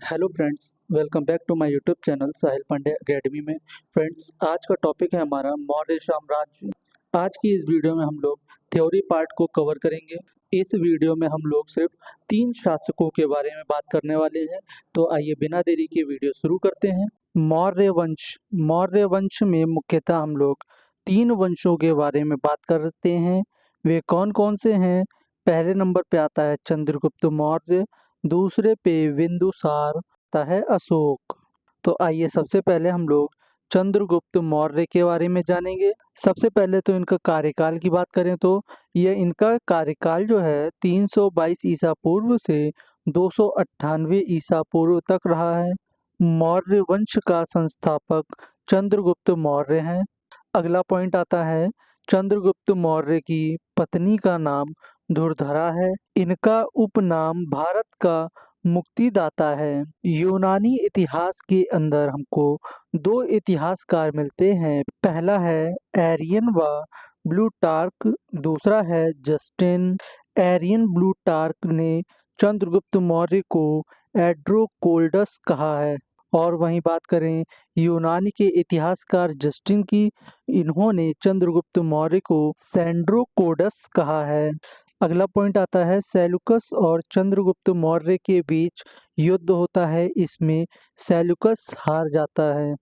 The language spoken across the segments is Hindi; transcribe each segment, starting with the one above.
Hello friends, welcome back to my YouTube channel Sahil Pandey academy में। फ्रेंड्स, आज का टॉपिक है हमारा मौर्य साम्राज्य। आज की इस वीडियो में हम लोग थ्योरी पार्ट को कवर करेंगे। इस वीडियो में हम लोग सिर्फ 3 शासकों के बारे में बात करने वाले हैं। तो आइए बिना देरी के वीडियो शुरू करते हैं। मौर्य वंश में मुख्यतः हम लोग 3 वंशों के बारे में बात करते हैं। वे कौन कौन से हैं? पहले नंबर पे आता है चंद्रगुप्त मौर्य, दूसरे पे बिंदुसार आता है अशोक। तो आइए सबसे पहले हम लोग चंद्रगुप्त मौर्य के बारे में जानेंगे। सबसे पहले तो इनका कार्यकाल की बात करें तो ये इनका कार्यकाल जो है 322 ईसा पूर्व से 298 ईसा पूर्व तक रहा है। मौर्य वंश का संस्थापक चंद्रगुप्त मौर्य हैं। अगला पॉइंट आता है चंद्रगुप्त मौर्य की पत्नी का नाम धुरधरा है। इनका उपनाम भारत का मुक्तिदाता है। यूनानी इतिहास के अंदर हमको 2 इतिहासकार मिलते हैं। पहला है एरियन व प्लूटार्क, दूसरा है जस्टिन। एरियन प्लूटार्क ने चंद्रगुप्त मौर्य को एड्रोकोल्डस कहा है। और वहीं बात करें यूनानी के इतिहासकार जस्टिन की, इन्होंने चंद्रगुप्त मौर्य को सेंड्रोकोडस कहा है। अगला पॉइंट आता है सेल्यूकस और चंद्रगुप्त मौर्य के बीच युद्ध होता है। इसमें सेल्यूकस हार जाता है।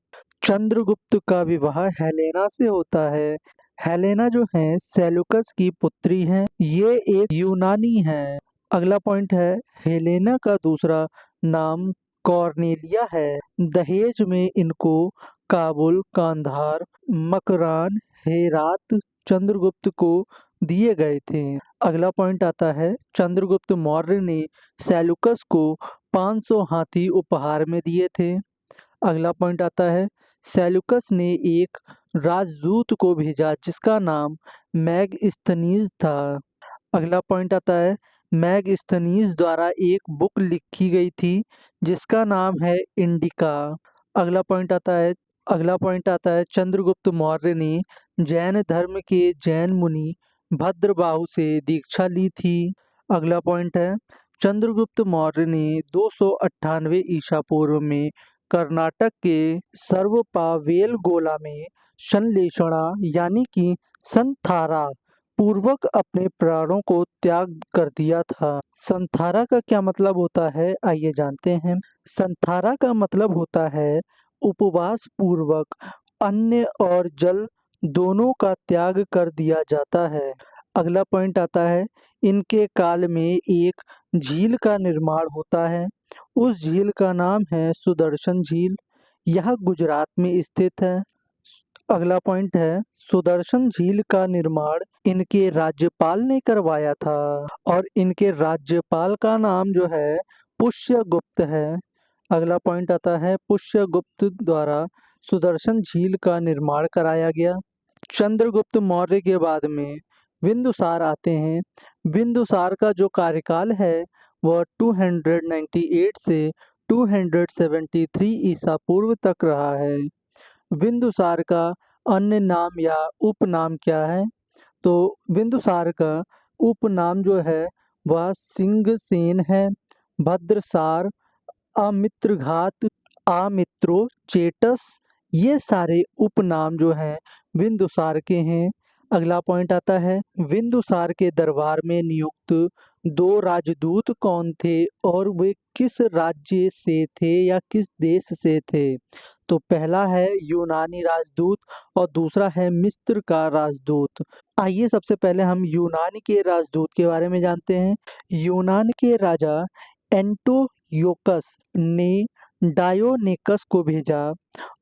चंद्रगुप्त का विवाह हेलेना से होता है। हेलेना जो है सेल्यूकस की पुत्री हैं। ये एक यूनानी है। अगला पॉइंट है हेलेना का दूसरा नाम कॉर्नेलिया है। दहेज में इनको काबुल, कांधार, मकरान, हेरात चंद्रगुप्त को दिए गए थे। अगला पॉइंट आता है चंद्रगुप्त मौर्य ने सेल्यूकस को 500 हाथी उपहार में दिए थे। अगला पॉइंट आता है सेल्यूकस ने एक राजदूत को भेजा जिसका नाम मैगस्थनीज था। अगला पॉइंट आता है मैगस्थनीज द्वारा एक बुक लिखी गई थी जिसका नाम है इंडिका। अगला पॉइंट आता है चंद्रगुप्त मौर्य ने जैन धर्म के जैन मुनि भद्रबाहु से दीक्षा ली थी। अगला पॉइंट है चंद्रगुप्त मौर्य ने 298 ईसा पूर्व में कर्नाटक के सर्वपावेलगोला में संलेषणा यानी कि संथारा पूर्वक अपने प्राणों को त्याग कर दिया था। संथारा का क्या मतलब होता है, आइए जानते हैं। संथारा का मतलब होता है उपवास पूर्वक अन्न और जल दोनों का त्याग कर दिया जाता है। अगला पॉइंट आता है इनके काल में एक झील का निर्माण होता है। उस झील का नाम है सुदर्शन झील। यह गुजरात में स्थित है। अगला पॉइंट है सुदर्शन झील का निर्माण इनके राज्यपाल ने करवाया था और इनके राज्यपाल का नाम जो है पुष्यगुप्त है। अगला पॉइंट आता है पुष्यगुप्त द्वारा सुदर्शन झील का निर्माण कराया गया। चंद्रगुप्त मौर्य के बाद में बिंदुसार आते हैं। बिंदुसार का जो कार्यकाल है वह 298 से 273 ईसा पूर्व तक रहा है। बिंदुसार का अन्य नाम या उपनाम क्या है? तो बिंदुसार का उपनाम जो है वह सिंहसेन है। भद्रसार, अमित्रघात, आमित्रो, चेटस, ये सारे उपनाम जो हैं बिंदुसार के हैं। अगला पॉइंट आता है बिंदुसार के दरबार में नियुक्त 2 राजदूत कौन थे और वे किस राज्य से थे या किस देश से थे? तो पहला है यूनानी राजदूत और दूसरा है मिस्र का राजदूत। आइए सबसे पहले हम यूनान के राजदूत के बारे में जानते हैं। यूनान के राजा एंटोयोकस ने डायोनेकस को भेजा।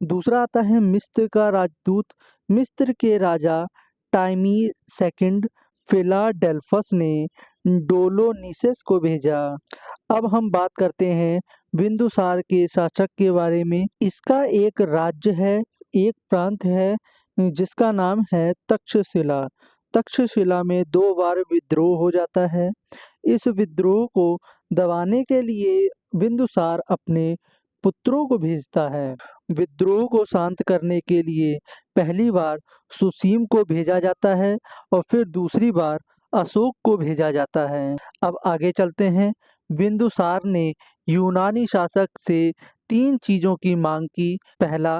दूसरा आता है मिस्र का राजदूत। मिस्र के राजा टाइमी सेकंड फिलाडेल्फस ने डोलोनिसेस को भेजा। अब हम बात करते हैं बिंदुसार के शासक के बारे में। इसका एक राज्य है, एक प्रांत है जिसका नाम है तक्षशिला। तक्षशिला में 2 बार विद्रोह हो जाता है। इस विद्रोह को दबाने के लिए बिंदुसार अपने पुत्रों को भेजता है। विद्रोह को शांत करने के लिए पहली बार सुसीम को भेजा जाता है और फिर दूसरी बार अशोक को भेजा जाता है। अब आगे चलते हैं। बिंदुसार ने यूनानी शासक से 3 चीज़ों की मांग की। पहला,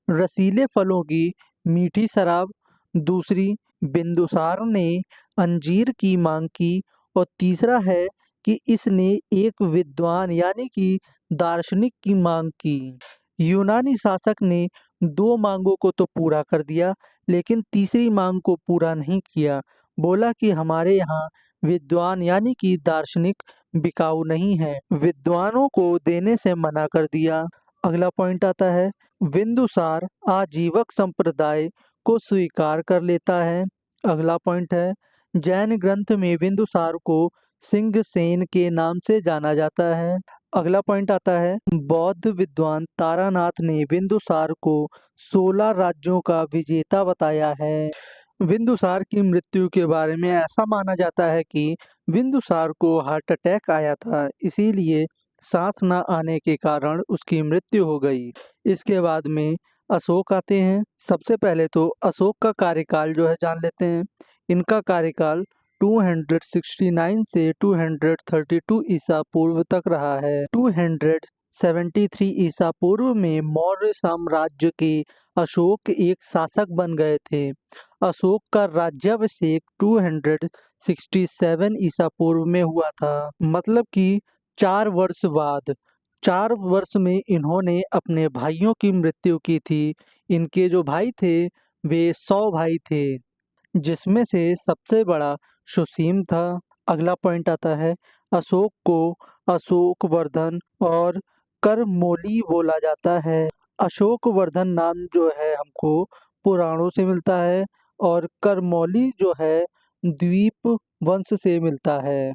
रसीले फलों की मीठी शराब। दूसरी, बिंदुसार ने अंजीर की मांग की। और तीसरा है कि इसने एक विद्वान यानी कि दार्शनिक की मांग की। यूनानी शासक ने 2 मांगों को तो पूरा कर दिया, लेकिन तीसरी मांग को पूरा नहीं किया। बोला कि हमारे यहाँ विद्वान यानी कि दार्शनिक बिकाऊ नहीं है, विद्वानों को देने से मना कर दिया। अगला पॉइंट आता है, बिंदुसार आजीवक संप्रदाय को स्वीकार कर लेता है। अगला पॉइंट है, जैन ग्रंथ में बिंदुसार को सिंहसेन के नाम से जाना जाता है। अगला पॉइंट आता है, बौद्ध विद्वान तारानाथ ने बिंदुसार को 16 राज्यों का विजेता बताया है। बिंदुसार की मृत्यु के बारे में ऐसा माना जाता है कि बिंदुसार को हार्ट अटैक आया था, इसीलिए सांस न आने के कारण उसकी मृत्यु हो गई। इसके बाद में अशोक आते हैं। सबसे पहले तो अशोक का कार्यकाल जो है जान लेते हैं। इनका कार्यकाल 269 से 232 ईसा पूर्व तक रहा है। 273 ईसा पूर्व में मौर्य साम्राज्य के अशोक एक शासक बन गए थे। अशोक का राज्याभिषेक 267 ईसा पूर्व में हुआ था, मतलब कि 4 वर्ष बाद। 4 वर्ष में इन्होंने अपने भाइयों की मृत्यु की थी। इनके जो भाई थे वे 100 भाई थे, जिसमें से सबसे बड़ा सुसीम था। अगला पॉइंट आता है, अशोक को अशोकवर्धन और करमौली बोला जाता है। अशोकवर्धन नाम जो है हमको पुराणों से मिलता है और करमौली जो है द्वीप वंश से मिलता है।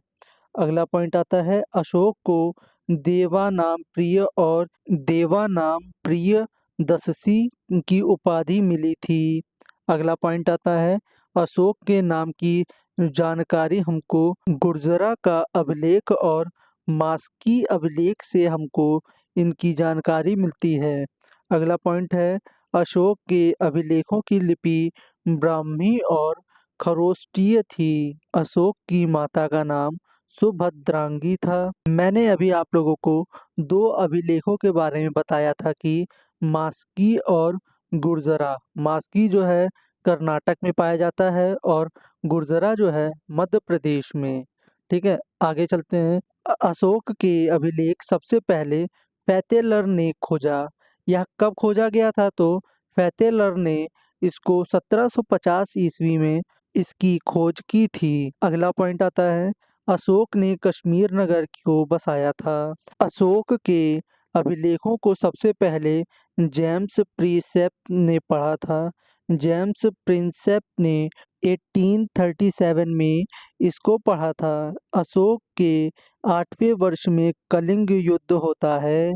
अगला पॉइंट आता है, अशोक को देवानाम प्रिय और देवानाम प्रिय दससी की उपाधि मिली थी। अगला पॉइंट आता है, अशोक के नाम की जानकारी हमको गुर्जरा का अभिलेख और मास्की अभिलेख से हमको इनकी जानकारी मिलती है। अगला पॉइंट है, अशोक के अभिलेखों की लिपि ब्राह्मी और खरोष्टीय थी। अशोक की माता का नाम सुभद्रांगी था। मैंने अभी आप लोगों को 2 अभिलेखों के बारे में बताया था कि मास्की और गुर्जरा। मास्की जो है कर्नाटक में पाया जाता है और गुर्जरा जो है मध्य प्रदेश में। ठीक है, आगे चलते हैं। अशोक के अभिलेख सबसे पहले फतेलर ने खोजा। यह कब खोजा गया था? तो फतेलर ने इसको 1750 ईस्वी में इसकी खोज की थी। अगला पॉइंट आता है, अशोक ने कश्मीर नगर को बसाया था। अशोक के अभिलेखों को सबसे पहले जेम्स प्रिंसेप ने पढ़ा था। जेम्स प्रिंसेप ने 1837 में इसको पढ़ा था। अशोक के 8वें वर्ष में कलिंग युद्ध होता है।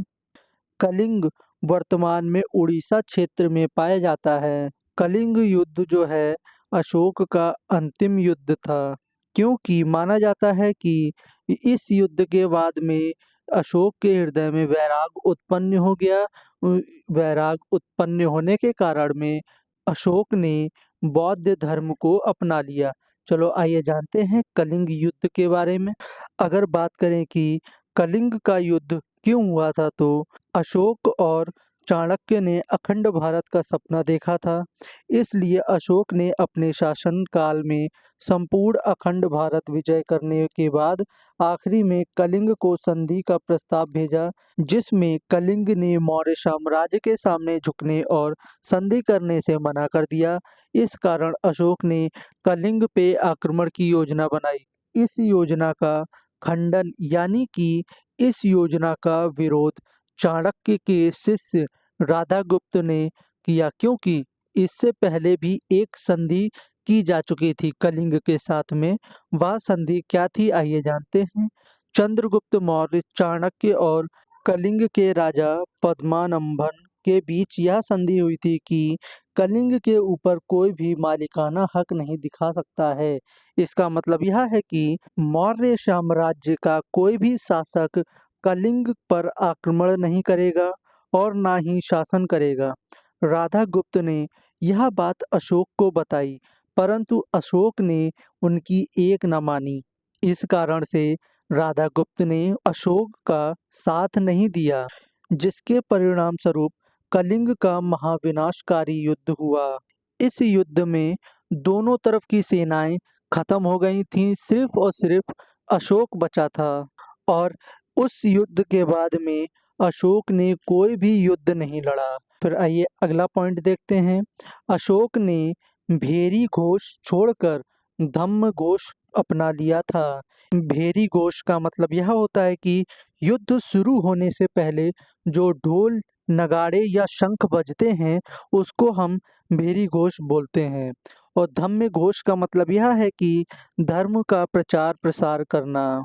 कलिंग वर्तमान में उड़ीसा क्षेत्र में पाया जाता है। कलिंग युद्ध जो है अशोक का अंतिम युद्ध था, क्योंकि माना जाता है कि इस युद्ध के बाद में अशोक के हृदय में वैराग उत्पन्न हो गया। वैराग उत्पन्न होने के कारण में अशोक ने बौद्ध धर्म को अपना लिया। चलो आइए जानते हैं कलिंग युद्ध के बारे में। अगर बात करें कि कलिंग का युद्ध क्यों हुआ था, तो अशोक और चाणक्य ने अखंड भारत का सपना देखा था। इसलिए अशोक ने अपने शासनकाल में संपूर्ण अखंड भारत विजय करने के बाद आखिरी में कलिंग को संधि का प्रस्ताव भेजा, जिसमें कलिंग ने मौर्य साम्राज्य के सामने झुकने और संधि करने से मना कर दिया। इस कारण अशोक ने कलिंग पे आक्रमण की योजना बनाई। इस योजना का खंडन यानी कि इस योजना का विरोध चाणक्य के शिष्य राधागुप्त ने किया, क्योंकि इससे पहले भी एक संधि की जा चुकी थी कलिंग के साथ में। वह संधि क्या थी, आइए जानते हैं। चंद्रगुप्त मौर्य, चाणक्य और कलिंग के राजा पद्मानंभन के बीच यह संधि हुई थी कि कलिंग के ऊपर कोई भी मालिकाना हक नहीं दिखा सकता है। इसका मतलब यह है कि मौर्य साम्राज्य का कोई भी शासक कलिंग पर आक्रमण नहीं करेगा और ना ही शासन करेगा। राधागुप्त ने यह बात अशोक को बताई, परंतु अशोक ने उनकी एक न मानी। इस कारण से राधा गुप्त ने अशोक का साथ नहीं दिया, जिसके परिणाम स्वरूप कलिंग का महाविनाशकारी युद्ध हुआ। इस युद्ध में दोनों तरफ की सेनाएं खत्म हो गई थीं, सिर्फ और सिर्फ अशोक बचा था। और उस युद्ध के बाद में अशोक ने कोई भी युद्ध नहीं लड़ा। फिर आइए अगला पॉइंट देखते हैं। अशोक ने भेरी घोष छोड़कर धम्म घोष अपना लिया था। भेरी घोष का मतलब यह होता है कि युद्ध शुरू होने से पहले जो ढोल नगाड़े या शंख बजते हैं उसको हम भेरी घोष बोलते हैं। और धम्म घोष का मतलब यह है कि धर्म का प्रचार प्रसार करना।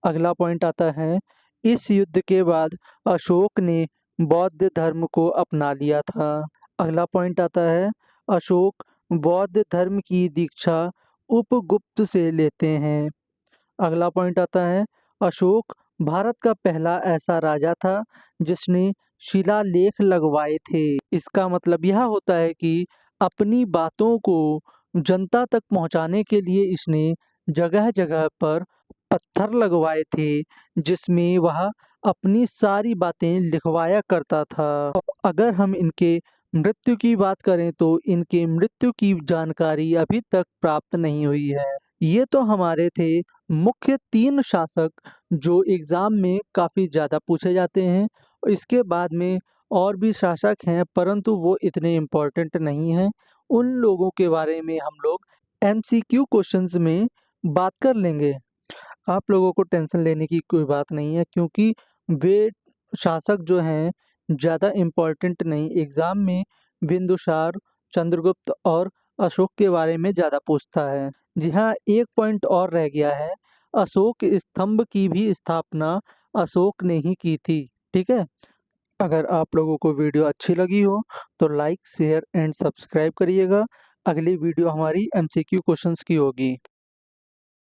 अगला पॉइंट आता है, इस युद्ध के बाद अशोक ने बौद्ध धर्म को अपना लिया था। अगला पॉइंट आता है, अशोक बौद्ध धर्म की दीक्षा उपगुप्त से लेते हैं। अगला पॉइंट आता है, अशोक भारत का पहला ऐसा राजा था जिसने शिलालेख लगवाए थे। इसका मतलब यह होता है कि अपनी बातों को जनता तक पहुंचाने के लिए इसने जगह जगह पर पत्थर लगवाए थे, जिसमें वह अपनी सारी बातें लिखवाया करता था। अगर हम इनके मृत्यु की बात करें तो इनके मृत्यु की जानकारी अभी तक प्राप्त नहीं हुई है। ये तो हमारे थे मुख्य 3 शासक जो एग्जाम में काफ़ी ज़्यादा पूछे जाते हैं। इसके बाद में और भी शासक हैं, परंतु वो इतने इम्पोर्टेंट नहीं हैं। उन लोगों के बारे में हम लोग एमसीक्यू क्वेश्चंस में बात कर लेंगे। आप लोगों को टेंशन लेने की कोई बात नहीं है, क्योंकि वे शासक जो हैं ज़्यादा इम्पोर्टेंट नहीं। एग्ज़ाम में बिंदुसार, चंद्रगुप्त और अशोक के बारे में ज़्यादा पूछता है। जी हाँ, एक पॉइंट और रह गया है। अशोक स्तंभ की भी स्थापना अशोक ने ही की थी। ठीक है? अगर आप लोगों को वीडियो अच्छी लगी हो तो लाइक, शेयर एंड सब्सक्राइब करिएगा। अगली वीडियो हमारी एमसीक्यू क्वेश्चंस की होगी।